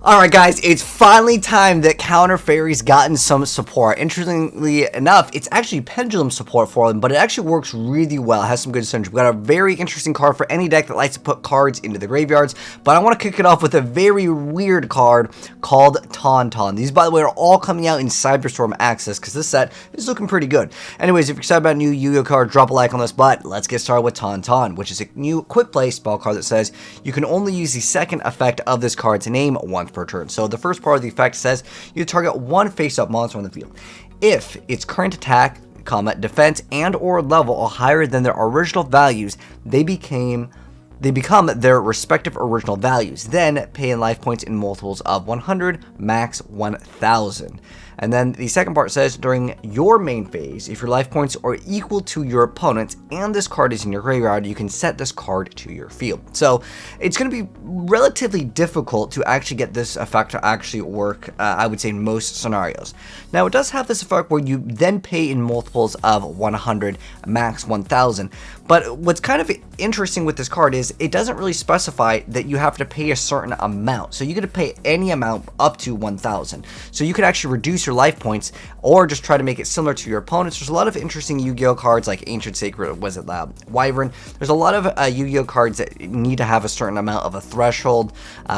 Alright guys, it's finally time that Counter Fairy's gotten some support. Interestingly enough, it's actually pendulum support for them, but it actually works really well. It has some good synergy. We've got a very interesting card for any deck that likes to put cards into the graveyards, but I want to kick it off with a very weird card called Tauntaun. These, by the way, are all coming out in CyberStorm Access, because this set is looking pretty good. Anyways, if you're excited about a new Yu-Gi-Oh card, drop a like on this, but let's get started with Tauntaun, which is a new quick play spell card that says you can only use the second effect of this card's name once per turn. So the first part of the effect says you target one face-up monster on the field. If its current attack, defense, and or level are higher than their original values, they become their respective original values. Then pay in life points in multiples of 100, max 1000. And then the second part says, during your main phase, if your life points are equal to your opponent's and this card is in your graveyard, you can set this card to your field. So it's going to be relatively difficult to actually get this effect to actually work, I would say, in most scenarios. Now, it does have this effect where you then pay in multiples of 100, max 1000. But what's kind of interesting with this card is it doesn't really specify that you have to pay a certain amount. So you get to pay any amount up to 1000. So you could actually reduce your life points or just try to make it similar to your opponents. There's a lot of interesting Yu-Gi-Oh cards like Ancient Sacred, was it Wyvern? There's a lot of Yu-Gi-Oh cards that need to have a certain amount of a threshold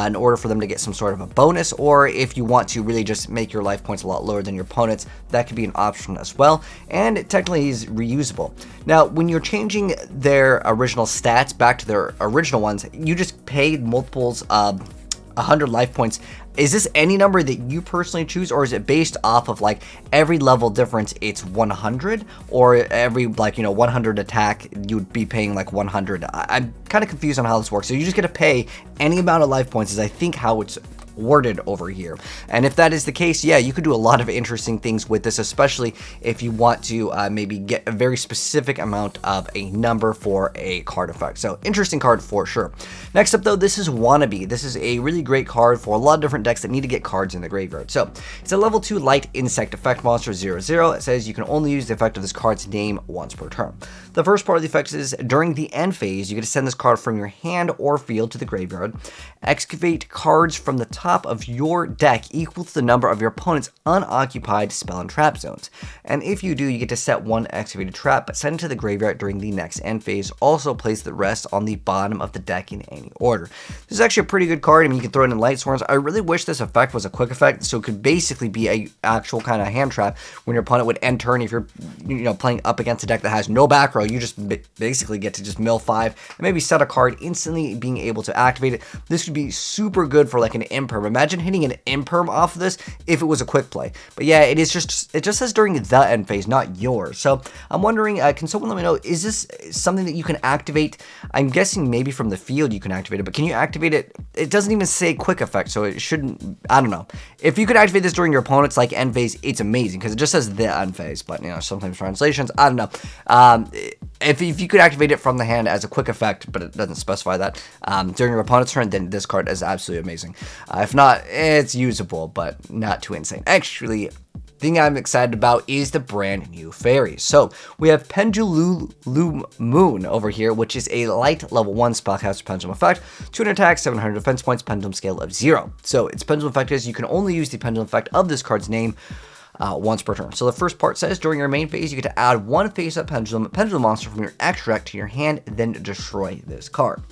in order for them to get some sort of a bonus, or if you want to really just make your life points a lot lower than your opponents, that could be an option as well, and it technically is reusable. Now, when you're changing their original stats back to their original ones, you just paid multiples of 100 life points. Is this any number that you personally choose, or is it based off of like every level difference it's 100, or every 100 attack you would be paying like 100? I'm kind of confused on how this works. So you just get to pay any amount of life points is I think how it's worded over here. And if that is the case, yeah, you could do a lot of interesting things with this, especially if you want to maybe get a very specific amount of a number for a card effect. So interesting card for sure. Next up though, this is Wannabe. This is a really great card for a lot of different decks that need to get cards in the graveyard. So it's a level 2 light insect effect monster 0/0. It says you can only use the effect of this card's name once per turn. The first part of the effect is during the end phase, you get to send this card from your hand or field to the graveyard. Excavate cards from the top of your deck equal to the number of your opponent's unoccupied spell and trap zones. And if you do, you get to set one excavated trap, but send it to the graveyard during the next end phase. Also place the rest on the bottom of the deck in any order. This is actually a pretty good card. I mean, you can throw it in light swarms. I really wish this effect was a quick effect, so it could basically be a actual kind of hand trap when your opponent would end turn. If you're playing up against a deck that has no back row, you just basically get to just mill 5 and maybe set a card, instantly being able to activate it. This would be super good for like an imperm. Imagine hitting an imperm off of this if it was a quick play. But yeah, it just says during the end phase, not yours. So I'm wondering, can someone let me know, is this something that you can activate? I'm guessing maybe from the field you can activate it, but can you activate it? It doesn't even say quick effect, so it shouldn't, I don't know. If you could activate this during your opponent's like end phase, it's amazing, because it just says the end phase, but sometimes translations, I don't know. If you could activate it from the hand as a quick effect, but it doesn't specify that, during your opponent's turn, then this card is absolutely amazing. If not, it's usable, but not too insane. Actually, thing I'm excited about is the brand new fairies. So we have Pendulum Moon over here, which is a light level 1 spellcaster pendulum effect, 200 attack, 700 defense points, pendulum scale of 0. So its pendulum effect is you can only use the pendulum effect of this card's name once per turn. So the first part says during your main phase, you get to add one face-up pendulum monster from your extra deck to your hand, then destroy this card.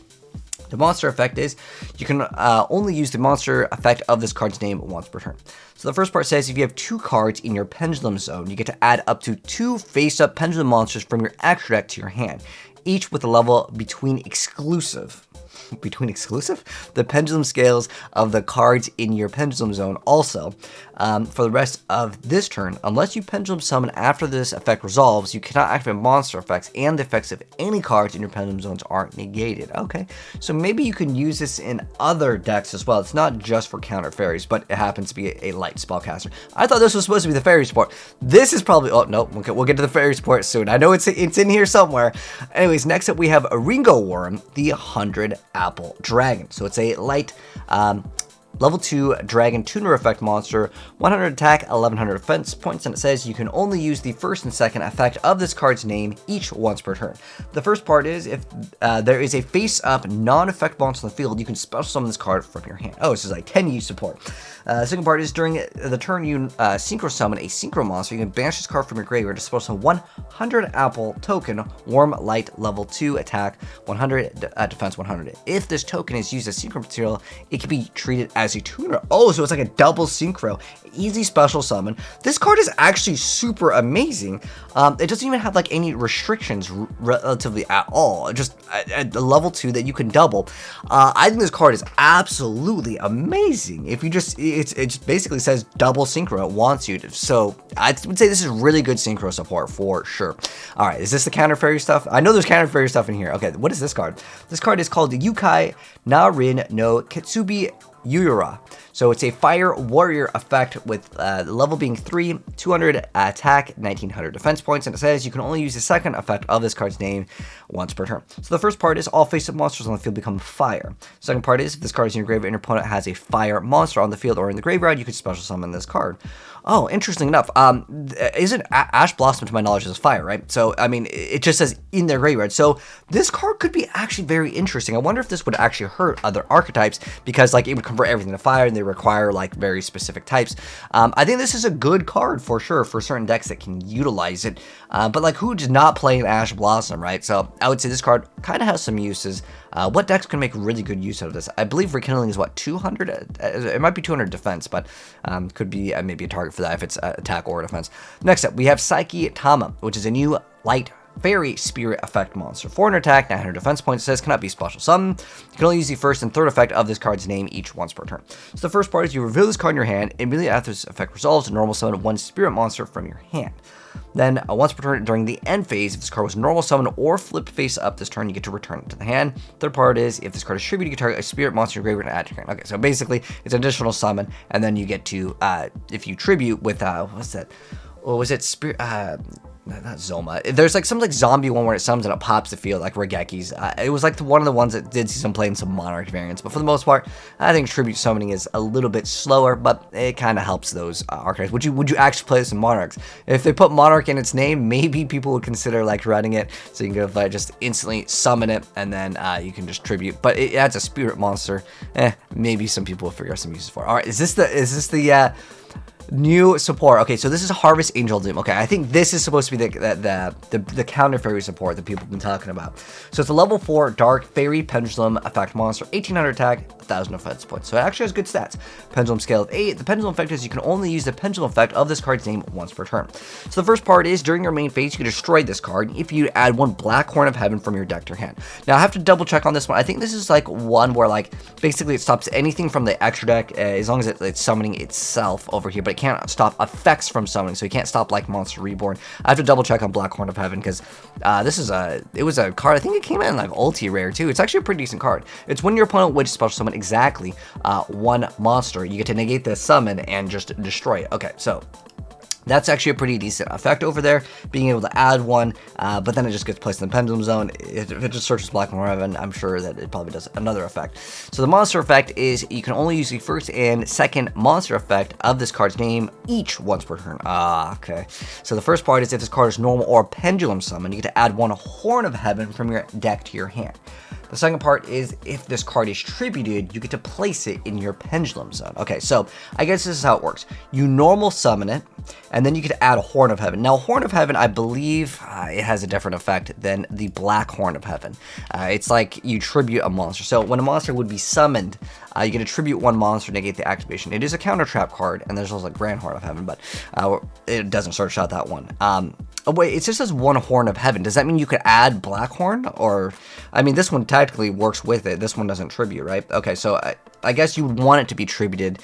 The monster effect is you can only use the monster effect of this card's name once per turn. So the first part says if you have 2 cards in your pendulum zone, you get to add up to 2 face-up pendulum monsters from your extra deck to your hand, each with a level between exclusive the pendulum scales of the cards in your pendulum zone. Also, for the rest of this turn, unless you pendulum summon after this effect resolves, you cannot activate monster effects, and the effects of any cards in your pendulum zones are negated. Okay, so maybe you can use this in other decks as well. It's not just for counter fairies, but it happens to be a light spellcaster. I thought this was supposed to be the fairy support. This is probably, oh no, okay, we'll get to the fairy support soon. I know it's in here somewhere. Anyways, next up we have a Ringo Worm, the 100 Apple Dragon. So it's a light level 2 Dragon Tuner Effect monster, 100 attack, 1100 defense points, and it says you can only use the first and second effect of this card's name each once per turn. The first part is if there is a face-up non-effect monster on the field, you can special summon this card from your hand. Oh, this is like 10 use support. Second part is during the turn you synchro summon a synchro monster, you can banish this card from your graveyard to special summon 100 apple token, warm light level 2 attack, 100 defense 100. If this token is used as synchro material, it can be treated as a tuner. Oh, so it's like a double synchro. Easy special summon. This card is actually super amazing. It doesn't even have like any restrictions relatively at all. Just at the level 2 that you can double. I think this card is absolutely amazing. If you just, it basically says double synchro. It wants you to. So I would say this is really good synchro support for sure. All right, is this the counter fairy stuff? I know there's counter fairy stuff in here. Okay, what is this card? This card is called the Yukai Narin no Ketsubi Yura. So it's a fire warrior effect with the level being 3, 200 attack, 1900 defense points, and it says you can only use the second effect of this card's name once per turn. So the first part is all face-up monsters on the field become fire. Second part is if this card is in your graveyard and your opponent has a fire monster on the field or in the graveyard, you can special summon this card. Oh, interesting enough. Isn't Ash Blossom, to my knowledge, is fire, right? So, I mean, it just says in their graveyard. So this card could be actually very interesting. I wonder if this would actually hurt other archetypes because, like, it would convert everything to fire and they require, like, very specific types. I think this is a good card for sure for certain decks that can utilize it. But, like, who does not play an Ash Blossom, right? So I would say this card kind of has some uses. What decks can make really good use out of this? I believe Rekindling is, what, 200? It might be 200 defense, but could be maybe a target for that if it's attack or defense. Next up, we have Psyche Tama, which is a new light fairy spirit effect monster. 400 attack, 900 defense points. It says cannot be special summoned. You can only use the first and third effect of this card's name each once per turn. So the first part is you reveal this card in your hand. Immediately after this effect resolves, normal summon one spirit monster from your hand. Then, once per turn during the end phase, if this card was normal summon or flipped face up this turn, you get to return it to the hand. Third part is, if this card is tribute, you can target a spirit monster in your graveyard and add to your hand. Okay, so basically, it's an additional summon, and then you get to, if you tribute with, what's that? What was it? Spirit, not Zoma. There's like some like zombie one where it summons and it pops the field like Regeki's. It was like one of the ones that did see some play in some Monarch variants, but for the most part, I think tribute summoning is a little bit slower, but it kind of helps those archetypes. Would you actually play this in Monarchs? If they put Monarch in its name, maybe people would consider like running it, so you can go just instantly summon it and then you can just tribute. But it adds a spirit monster. Maybe some people will figure out some uses for it. All right, is this the new support? Okay, so this is Harvest Angel Doom. Okay, I think this is supposed to be the counter fairy support that people have been talking about. So it's a level 4 dark fairy pendulum effect monster, 1800 attack, 1000 defense points. So it actually has good stats. Pendulum scale of 8. The pendulum effect is you can only use the pendulum effect of this card's name once per turn. So the first part is during your main phase, you can destroy this card if you add one Black Horn of Heaven from your deck to your hand. Now I have to double check on this one. I think this is like one where like basically it stops anything from the extra deck as long as it's summoning itself over here, but it can't stop effects from summoning, so you can't stop like Monster Reborn. I have to double check on Black Horn of Heaven because it was a card. I think it came in like ulti rare too. It's actually a pretty decent card. It's when your opponent would special summon exactly one monster, you get to negate the summon and just destroy it. Okay, so that's actually a pretty decent effect over there, being able to add one, but then it just gets placed in the Pendulum Zone. If it just searches Black Horn of Heaven, I'm sure that it probably does another effect. So the monster effect is you can only use the first and second monster effect of this card's name each once per turn. Okay. So the first part is if this card is normal or pendulum summon, you get to add one Horn of Heaven from your deck to your hand. The second part is if this card is tributed, you get to place it in your Pendulum Zone. Okay, so I guess this is how it works. You normal summon it, and then you could add a Horn of Heaven. Now, Horn of Heaven, I believe it has a different effect than the Black Horn of Heaven. It's like you tribute a monster. So when a monster would be summoned, you get to tribute one monster, negate the activation. It is a counter trap card, and there's also like Grand Horn of Heaven, but it doesn't search out that one. Oh wait, it just says one Horn of Heaven. Does that mean you could add Black Horn? Or, I mean, this one technically works with it. This one doesn't tribute, right? Okay, so I guess you would want it to be tributed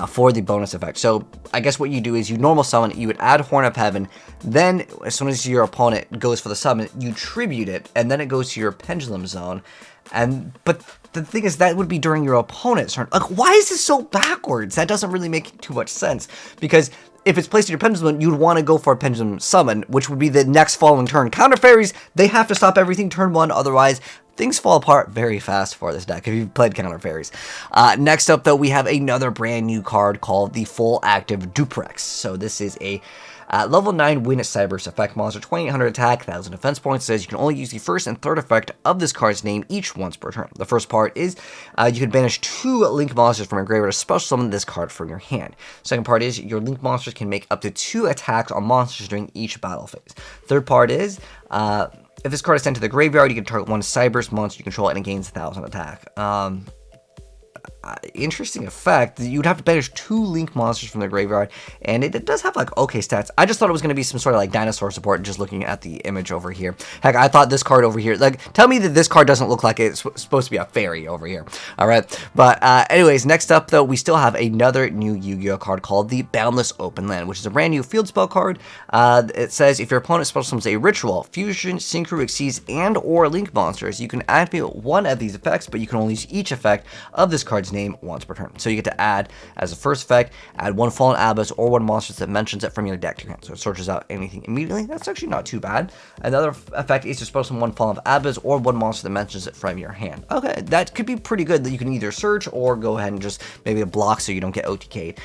for the bonus effect. So I guess what you do is you normal summon it, you would add Horn of Heaven, then as soon as your opponent goes for the summon, you tribute it, and then it goes to your Pendulum Zone. But the thing is, that would be during your opponent's turn. Like, why is this so backwards? That doesn't really make too much sense, because if it's placed in your Pendulum, you'd want to go for a Pendulum Summon, which would be the next following turn. Counter Fairies, they have to stop everything turn 1, otherwise things fall apart very fast for this deck if you've played Counter Fairies. Next up, though, we have another brand new card called the Full Active Duprex. So this is a level 9 Win Cybers effect monster, 2800 attack, 1000 defense points. It says you can only use the first and third effect of this card's name each once per turn. The first part is you can banish 2 Link monsters from your graveyard to special summon this card from your hand. Second part is your Link monsters can make up to 2 attacks on monsters during each battle phase. Third part is if this card is sent to the graveyard, you can target 1 Cybers monster you control and it gains 1000 attack. Interesting effect. You'd have to banish 2 Link monsters from the graveyard, and it does have like okay stats. I just thought it was going to be some sort of like dinosaur support just looking at the image over here. Heck, I thought this card over here, like, tell me that this card doesn't look like it's supposed to be a fairy over here. All right, but anyways, next up though, we still have another new Yu-Gi-Oh card called the Boundless Open Land, which is a brand new field spell card. It says if your opponent special summons a ritual, fusion, synchro, exceeds, and or Link monsters, you can activate one of these effects, but you can only use each effect of this card's name once per turn. So you get to add, as a first effect, add 1 Fallen Abyss or 1 monster that mentions it from your deck to your hand. So it searches out anything immediately. That's actually not too bad. Another effect is to special summon 1 Fallen Abyss or 1 monster that mentions it from your hand. Okay, that could be pretty good that you can either search or go ahead and just maybe block so you don't get OTK'd.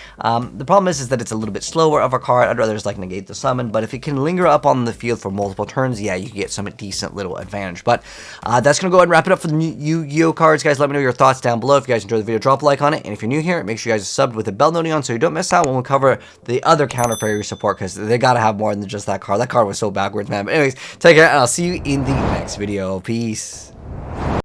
The problem is that it's a little bit slower of a card. I'd rather just like negate the summon, but if it can linger up on the field for multiple turns, yeah, you can get some decent little advantage. But that's going to go ahead and wrap it up for the new Yu-Gi-Oh cards, guys. Let me know your thoughts down below. If you guys enjoyed the video, drop a like on it, and if you're new here, make sure you guys are subbed with the bell notification on so you don't miss out when we cover the other Counter Fairy support, because they gotta have more than just that card. That card was so backwards, man. But anyways, take care, and I'll see you in the next video. Peace.